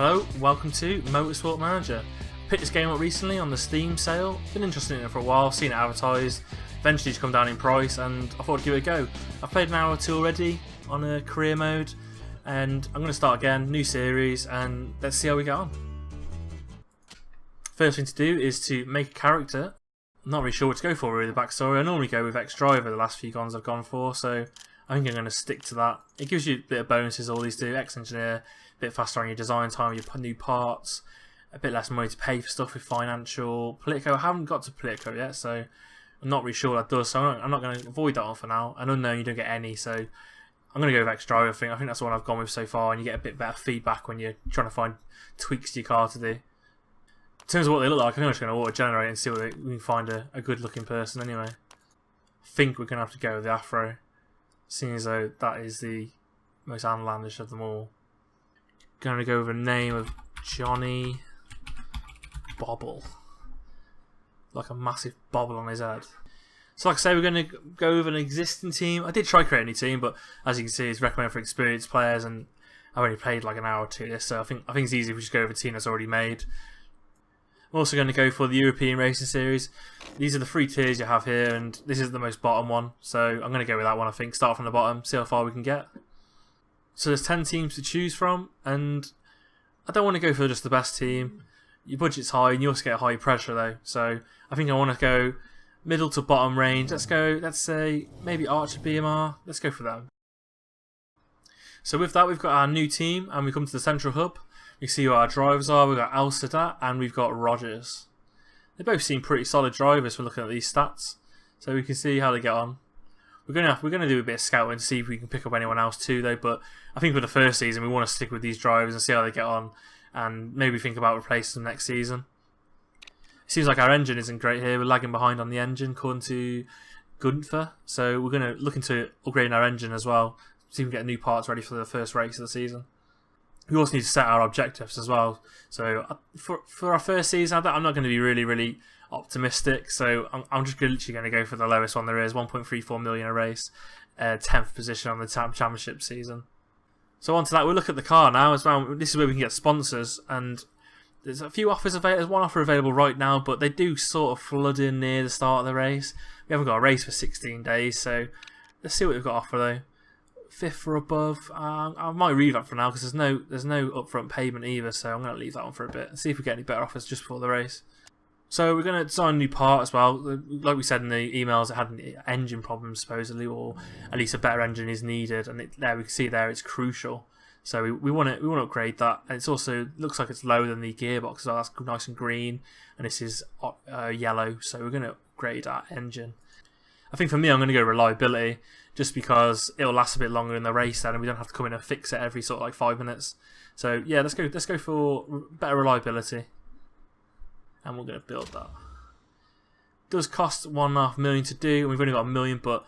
Hello, welcome to Motorsport Manager. Picked this game up recently on the Steam sale. Been interested in it for a while, seen it advertised. Eventually it's come down in price and I thought I'd give it a go. I've played an hour or two already on a career mode and I'm going to start again, new series, and let's see how we get on. First thing to do is to make a character. I'm not really sure what to go for with the backstory. I normally go with ex-driver the last few guns I've gone for, so I think I'm going to stick to that. It gives you a bit of bonuses, all these do. Ex-engineer, a bit faster on your design time, your new parts, a bit less money to pay for stuff with financial. Politico, I haven't got to Politico yet, so I'm not really sure what that does, so I'm not going to avoid that one for now. And unknown, you don't get any, so I'm going to go with ex-driver. I think that's the one I've gone with so far, and you get a bit better feedback when you're trying to find tweaks to your car to do. In terms of what they look like, I'm just going to auto-generate and see what we can find a good-looking person anyway. I think we're going to have to go with the Afro, seeing as though that is the most outlandish of them all. Going to go with a name of Johnny Bobble. Like a massive bobble on his head. So like I say, we're going to go with an existing team. I did try creating a new team, but as you can see, it's recommended for experienced players, and I've only played like an hour or two of this, so I think it's easy if we just go with a team that's already made. I'm also going to go for the European Racing Series. These are the 3 tiers you have here, and this is the most bottom one, so I'm going to go with that one, I think. Start from the bottom, see how far we can get. So there's 10 teams to choose from, and I don't want to go for just the best team. Your budget's high, and you also get high pressure though, so I think I want to go middle to bottom range. Let's say maybe Archer BMR. Let's go for them. So with that, we've got our new team, and we come to the central hub. You see who our drivers are. We've got Al Sadat and we've got Rogers. They both seem pretty solid drivers from looking at these stats, so we can see how they get on. We're gonna do a bit of scouting to see if we can pick up anyone else too, though. But I think for the first season, we want to stick with these drivers and see how they get on, and maybe think about replacing them next season. It seems like our engine isn't great here. We're lagging behind on the engine, according to Gunther. So we're gonna look into upgrading our engine as well, see if we can get new parts ready for the first race of the season. We also need to set our objectives as well. So for our first season, I'm not going to be really optimistic. So I'm just literally going to go for the lowest one there is, 1.34 million a race, 10th position on the championship season. So on to that, we'll look at the car now as well. This is where we can get sponsors, and there's a few offers available. There's one offer available right now, but they do sort of flood in near the start of the race. We haven't got a race for 16 days, so let's see what we've got to offer though. 5th or above. I might leave that for now because there's no upfront payment either, so I'm going to leave that one for a bit and see if we get any better offers just before the race. So we're going to design a new part as well. Like we said in the emails, it had an engine problem supposedly, or at least a better engine is needed, and there we can see there it's crucial. So we want to upgrade that. And it's also looks like it's lower than the gearbox, so that's nice and green, and this is yellow. So we're going to upgrade our engine. I think for me, I'm going to go reliability, just because it'll last a bit longer in the race then, and we don't have to come in and fix it every sort of like 5 minutes. So yeah, let's go for better reliability, and we're going to build that. It does cost 1.5 million to do, and we've only got 1 million, but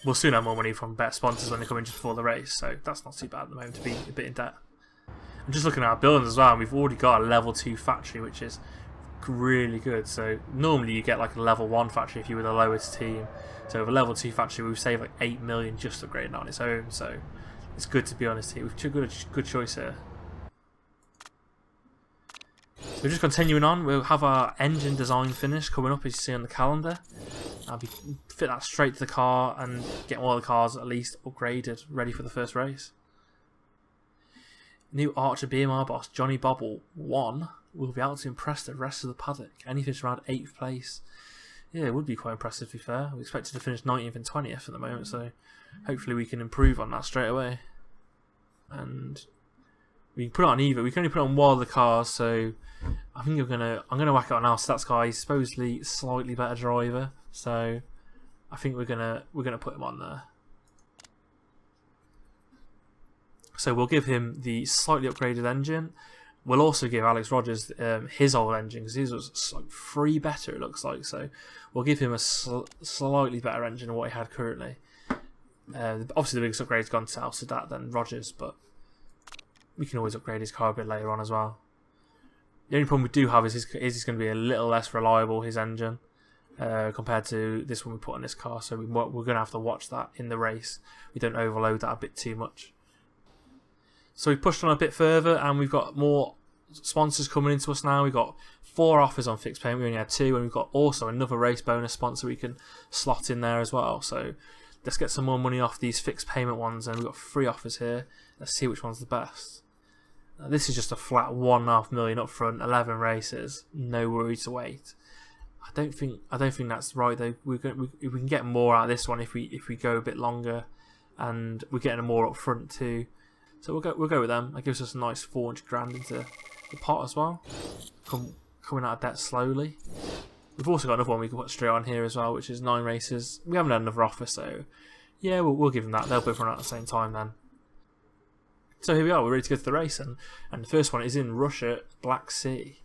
we'll soon have more money from better sponsors when they come in just before the race. So that's not too bad at the moment to be a bit in debt. I'm just looking at our buildings as well, and we've already got a level 2 factory, which is really good. So normally you get like a level 1 factory if you were the lowest team. So with a level 2 factory, we've saved like 8 million just upgrading on its own. So it's good, to be honest here. We've took a good choice here. So we're just continuing on. We'll have our engine design finish coming up, as you see on the calendar. I'll fit that straight to the car and get all the cars at least upgraded, ready for the first race. New Archer BMR boss Johnny Bobble 1 will be able to impress the rest of the paddock. And he finished around 8th place. Yeah, it would be quite impressive to be fair. We expected to finish 19th and 20th at the moment, so hopefully we can improve on that straight away. And we can put it on either. We can only put it on one of the cars, so I think I'm gonna whack it on our stats guy. He's supposedly slightly better driver, so I think we're gonna put him on there. So we'll give him the slightly upgraded engine. We'll also give Alex Rogers his old engine, because his was like 3 better, it looks like. So we'll give him a slightly better engine than what he had currently. Obviously, the biggest upgrade's gone to Al Sadat than Rogers, but we can always upgrade his car a bit later on as well. The only problem we do have is he's going to be a little less reliable, his engine, compared to this one we put on this car. So we're going to have to watch that in the race. We don't overload that a bit too much. So we pushed on a bit further, and we've got more sponsors coming into us now. We've got 4 offers on fixed payment. We only had 2, and we've got also another race bonus sponsor we can slot in there as well. So let's get some more money off these fixed payment ones, and we've got 3 offers here. Let's see which one's the best. This is just a flat 1.5 million up front, 11 races, no worry to wait. I don't think that's right though. We can get more out of this one if we go a bit longer, and we're getting more up front too. So we'll go with them. That gives us a nice 400 grand into the pot as well. Coming out of debt slowly. We've also got another one we can put straight on here as well, which is 9 races. We haven't had another offer, so yeah, we'll give them that. They'll both run out at the same time then. So here we are, we're ready to go to the race, and the first one is in Russia, Black Sea.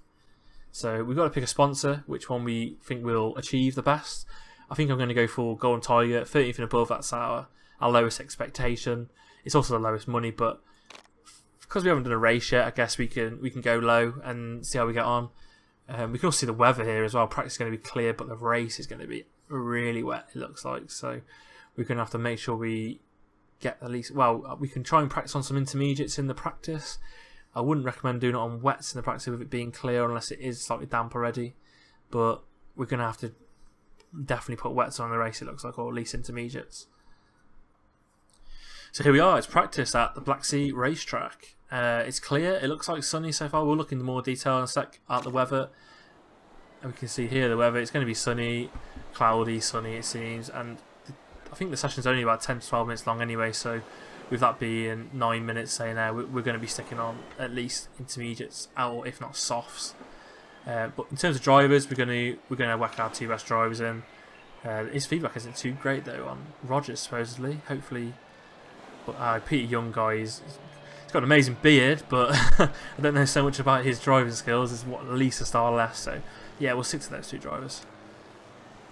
So we've got to pick a sponsor, which one we think will achieve the best. I think I'm going to go for Golden Tiger, 13th and above, that's our lowest expectation. It's also the lowest money, but because we haven't done a race yet, I guess we can go low and see how we get on. We can also see the weather here as well. Practice is going to be clear, but the race is going to be really wet, it looks like. So we're going to have to make sure we get at least, well, we can try and practice on some intermediates in the practice. I wouldn't recommend doing it on wets in the practice with it being clear unless it is slightly damp already, but we're going to have to definitely put wets on the race, it looks like, or at least intermediates. So here we are, it's practice at the Black Sea racetrack. It's clear, it looks like sunny so far. We'll look into more detail in a sec at the weather, and we can see here the weather. It's going to be sunny, cloudy, sunny it seems, and I think the session's only about 10 to 12 minutes long anyway, so with that being 9 minutes, saying there, we're going to be sticking on at least intermediates, or if not softs. But in terms of drivers, we're going to whack our 2 best drivers in. His feedback isn't too great though on Rogers supposedly. Hopefully, but Peter Young guy, he's got an amazing beard, but I don't know so much about his driving skills. There's at least a star less, so yeah, we'll stick to those 2 drivers.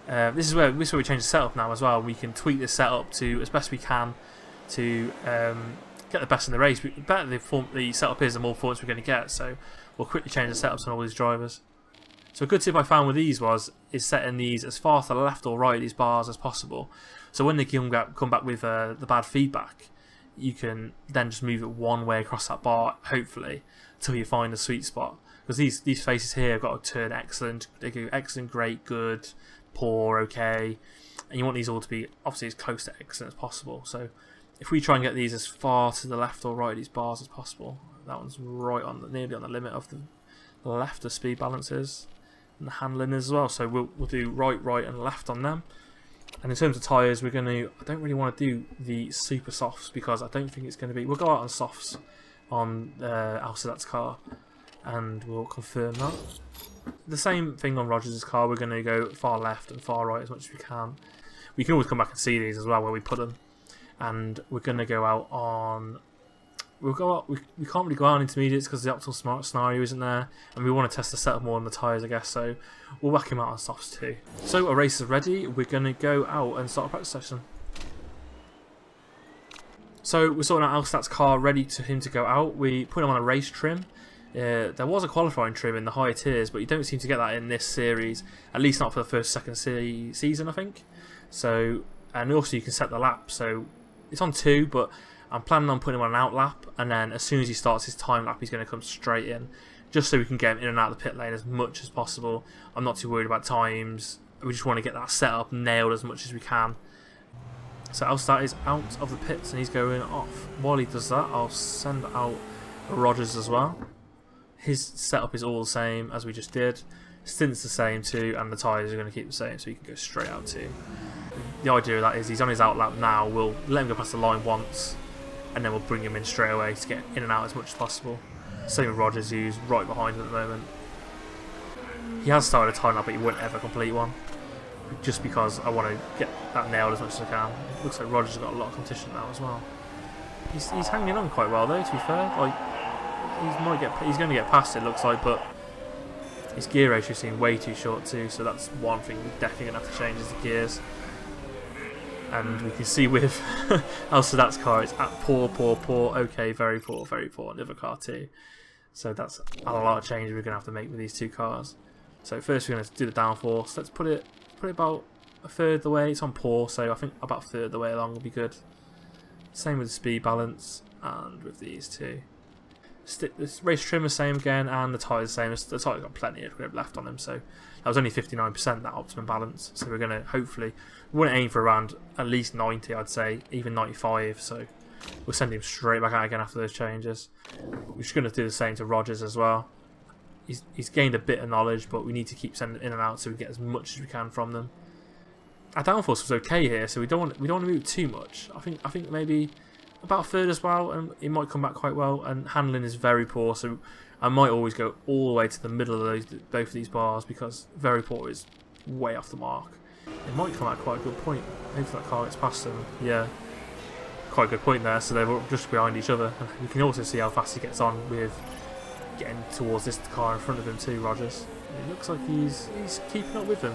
This is where we change the setup now as well. We can tweak the setup to as best we can to get the best in the race. The better the setup is, the more points we're going to get. So we'll quickly change the setups on all these drivers. So a good tip I found with these is setting these as far to the left or right of these bars as possible. So when they come back with the bad feedback, you can then just move it one way across that bar, hopefully, until you find the sweet spot. Because these faces here have got to turn excellent. They go excellent, great, good, poor, okay, and you want these all to be obviously as close to excellent as possible. So if we try and get these as far to the left or right of these bars as possible, that one's right on nearly on the limit of the left of speed balances and the handling as well. So we'll do right, and left on them. And in terms of tyres, I don't really want to do the super softs because I don't think it's going to be. We'll go out on softs on Al-Sadat's car, and we'll confirm that. The same thing on Rogers' car. We're going to go far left and far right as much as we can. We can always come back and see these as well where we put them. And we're going to go out on. We can't really go out on intermediates because the optimal scenario isn't there, and we want to test the setup more on the tyres, I guess. So we'll whack him out on softs too. So our race is ready. We're going to go out and start a practice session. So we're sorting out Al-Sadat's car, ready to him to go out. We put him on a race trim. There was a qualifying trim in the higher tiers, but you don't seem to get that in this series, at least not for the second season, I think. So, and also you can set the lap. So it's on 2, but I'm planning on putting him on an out lap, and then as soon as he starts his time lap, he's going to come straight in, just so we can get him in and out of the pit lane as much as possible. I'm not too worried about times. We just want to get that setup nailed as much as we can. So Al-Sadat is out of the pits and he's going off. While he does that, I'll send out Rogers as well. His setup is all the same as we just did. Stint's the same too, and the tyres are going to keep the same, so he can go straight out too. The idea of that is he's on his out lap now. We'll let him go past the line once, and then we'll bring him in straight away to get in and out as much as possible. Same with Rogers, who's right behind him at the moment. He has started a time lap, but he won't ever complete one, just because I want to get that nailed as much as I can. Looks like Rogers has got a lot of competition now as well. He's hanging on quite well though, to be fair. Like he's going to get past it, looks like, but his gear ratio seems way too short too. So that's one thing we're definitely going to have to change is the gears. And we can see with Al-Sadat's car, it's at poor, okay, very poor, and the other car too. So that's a lot of changes we're going to have to make with these 2 cars. So first we're going to do the downforce. Let's put it about a third of the way. It's on poor, so I think about a third of the way along will be good. Same with the speed balance and with these 2. Stick this race trim the same again, and the tyres the same. The tyres got plenty of grip left on them, so that was only 59% that optimum balance. So we're gonna hopefully we want to aim for around at least 90, I'd say, even 95. So we'll send him straight back out again after those changes. We're just gonna do the same to Rogers as well. He's gained a bit of knowledge, but we need to keep sending in and out so we get as much as we can from them. Our downforce was okay here, so we don't want to move too much. I think maybe about a third as well, and it might come back quite well. And handling is very poor, so I might always go all the way to the middle of both of these bars, because very poor is way off the mark. It might come at quite a good point. Hopefully that car gets past them. Yeah, quite a good point there. So they're just behind each other, and you can also see how fast he gets on with getting towards this car in front of him too, Rogers. It looks like he's keeping up with them.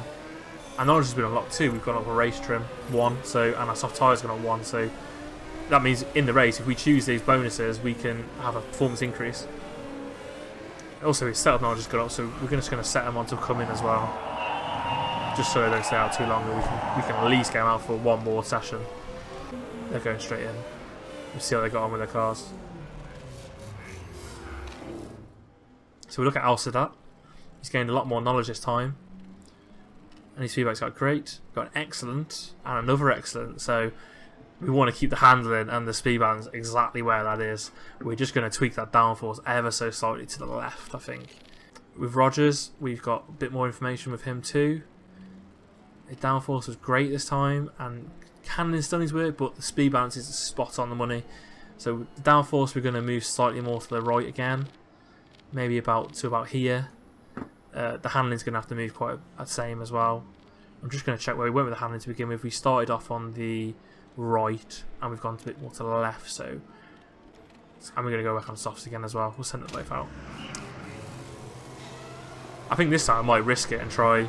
And knowledge has been unlocked too. We've gone up a race trim 1, and our soft tyres gone up 1, so that means in the race, if we choose these bonuses, we can have a performance increase. Also, his setup knowledge has gone up, so we're just going to set them on to come in as well, just so they don't stay out too long, and we can at least get them out for one more session. They're going straight in. We'll see how they got on with their cars. So we look at Al Sadat. He's gained a lot more knowledge this time, and his feedback's got great, got an excellent, and another excellent. So we want to keep the handling and the speed balance exactly where that is. We're just going to tweak that downforce ever so slightly to the left, I think. With Rogers, we've got a bit more information with him too. His downforce was great this time, and handling's done his work, but the speed balance is spot on the money. So the downforce, we're going to move slightly more to the right again, maybe about here. The handling's going to have to move quite the same as well. I'm just going to check where we went with the handling to begin with. We started off on the right, and we've gone a bit more to the left, so and we're going to go back on softs again as well. We'll send them both out. I think this time I might risk it and try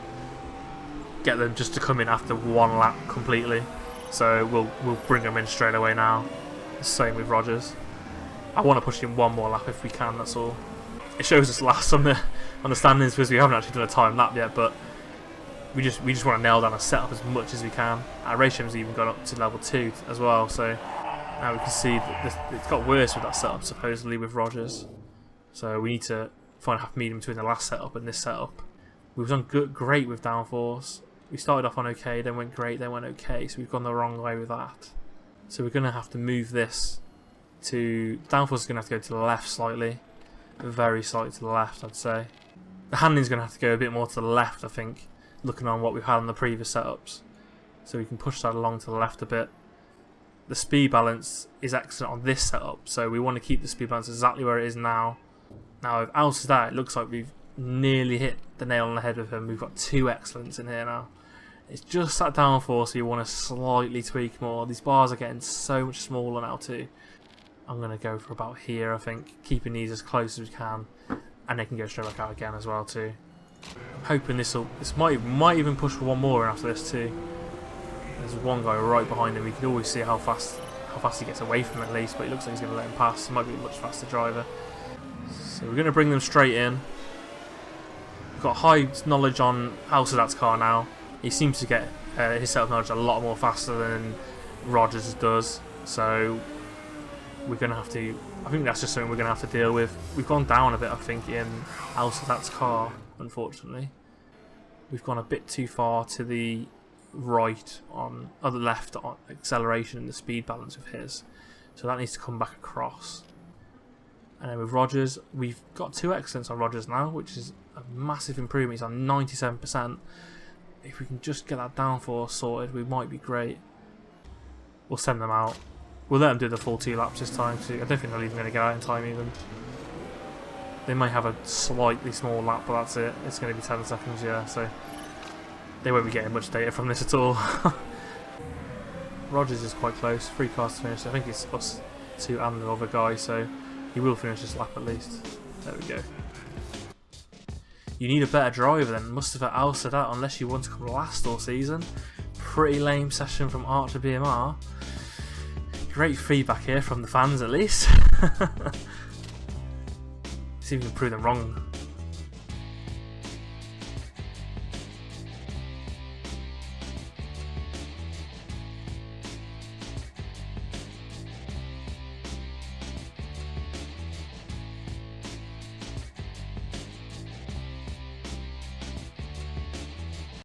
get them just to come in after one lap completely, so we'll bring them in straight away now. Same with Rogers. I want to push him one more lap if we can, that's all. It shows us last on the standings because we haven't actually done a time lap yet, but we just want to nail down a setup as much as we can. Our race trim's even gone up to level 2 as well, so now we can see that it's got worse with that setup supposedly with Rogers. So we need to find a half medium between the last setup and this setup. We've done great with downforce. We started off on okay, then went great, then went okay, so we've gone the wrong way with that. So we're going to have to move this to... Downforce is going to have to go to the left slightly. Very slightly to the left, I'd say. The handling's going to have to go a bit more to the left, I think, looking on what we've had on the previous setups. So we can push that along to the left a bit. The speed balance is excellent on this setup, so we want to keep the speed balance exactly where it is now. Now with Al Sadat, it looks like we've nearly hit the nail on the head with him. We've got 2 excellents in here now. It's just that downforce you want to slightly tweak more. These bars are getting so much smaller now too. I'm going to go for about here, I think, keeping these as close as we can, and they can go straight back out again as well too. I'm hoping this might even push for one more after this too. There's one guy right behind him. We can always see how fast he gets away from him at least, but it looks like he's going to let him pass. He might be a much faster driver. So we're going to bring them straight in. We've got high knowledge on Al Sadat's car now. He seems to get his setup knowledge a lot more faster than Rogers does. So we're going to have to... I think that's just something we're going to have to deal with. We've gone down a bit, I think, in Al Sadat's car, unfortunately. We've gone a bit too far to the right on the left on acceleration and the speed balance of his. So that needs to come back across. And then with Rogers, we've got 2 excellents on Rogers now, which is a massive improvement. He's on 97%. If we can just get that downforce sorted, we might be great. We'll send them out. We'll let them do the full 2 laps this time too. I don't think they're even going to get out in time even. They might have a slightly small lap, but that's it. It's going to be 10 seconds, yeah, so they won't be getting much data from this at all. Rogers is quite close. 3 cars to finish. I think it's us 2 and the other guy, so he will finish this lap at least. There we go. You need a better driver than Mustafa Al Sadat unless you want to come last all season. Pretty lame session from Archer BMR. Great feedback here from the fans at least. See if we can prove them wrong.